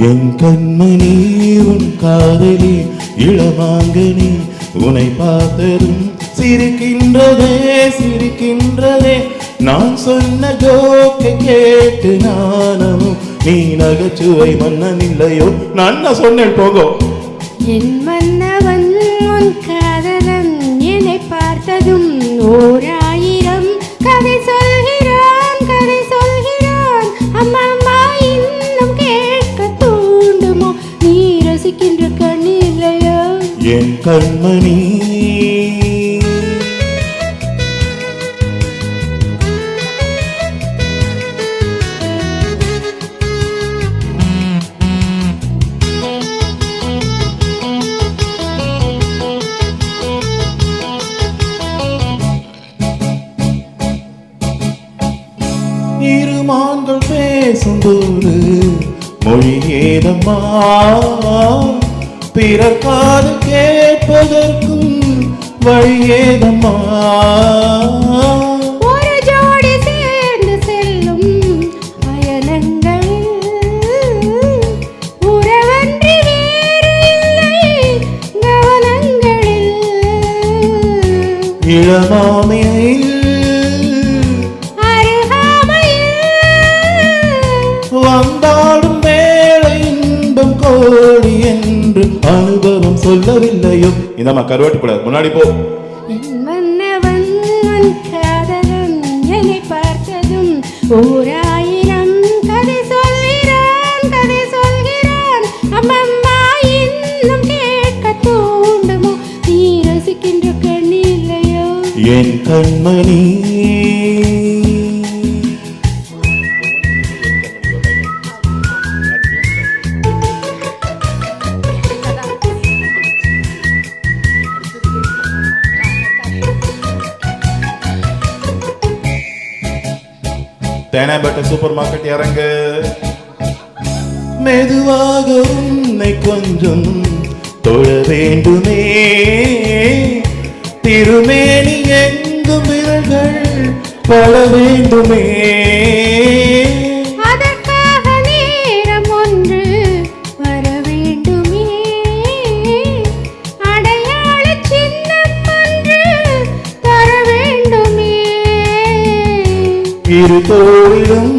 என் கண்மணி உன் காதலி இளமாங்கனி உன்னை பார்த்ததும் சிரிக்கின்றதே சிரிக்கின்றதே நான் சொன்ன ஜோக்கை கேட்டு நானும் நீ நகைச்சுவை மன்னன் இல்லையோ நான் சொன்னேன் போகும் என் மன்னவன் உன் காதலன் என்னை பார்த்ததும் ஓர் ஆயிரம் கதை சொல்கிறான் கதை சொல்கிறான் அம்மா இன்னும் கேட்க தூண்டுமோ நீ ரசிக்கின்ற கண்ணில்லையோ என் கண்மணி இருமான்கள் பேசும்போது மொழி ஏதம்மா பிறர் காது கேட்பதற்கும் வழி ஏதம்மா ஒரு ஜோடி சேர்ந்து செல்லும் பயணங்கள் உறவன்றி வேறு இல்லை கவனங்களில் இளமாமையில் வந்தாடும் வேளை இன்பம் கோடி என்று அனுபவம் சொல்லவில்லையோ இந்த கருவாட்டி கூடாது முன்னாடி போ மன்னவன் காதலன் என்னை பார்த்ததும் ஓர் ஆயிரம் கதை சொல்கிறான் கதை சொல்கிறான் அம்மம்மா இன்னும் கேட்க தூண்டுமோ நீ ரசிக்கின்ற கண்ணில்லையோ என் கண்மணி தேனாம்பேட்டை சூப்பர் மார்க்கெட் இறங்கு மெதுவாக உன்னை கொஞ்சம் தொழ வேண்டுமே திருமேனி எங்கும் விரல்கள் பட வேண்டுமே அதற்காக நேரம் ஒன்று வர வேண்டுமே அடையாள சின்னம் ஒன்று தர வேண்டுமே இரு தோளிலும்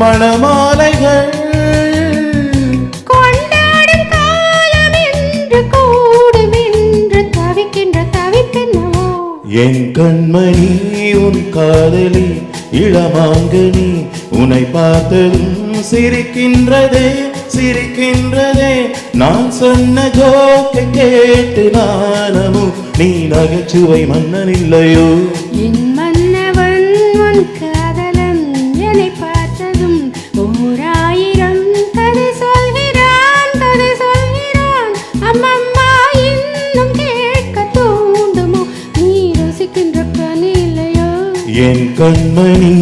மணமாலைகள் கொண்டாடும் காலம் என்று கூடும் என்று தவிக்கின்ற தவிப்பென்னவோ என் கண்மணி உன் காதலி இளமாங்கனி உன்னை பார்த்ததும் சிரிக்கின்றதே சிரிக்கின்றதே நான் சொன்ன ஜோக்கை கேட்டு நானமும் நீ நகைச்சுவை மன்னன் இல்லையோ என் மன்னவன் உன் காதலன் என்னை பார்த்ததும் ஓர் ஆயிரம் கதை சொல்கிறான் கதை சொல்கிறான் அம்மம்மா இன்னும் கேட்க தூண்டுமோ நீ ரசிக்கின்ற கண்ணில்லையோ என் கண்மணி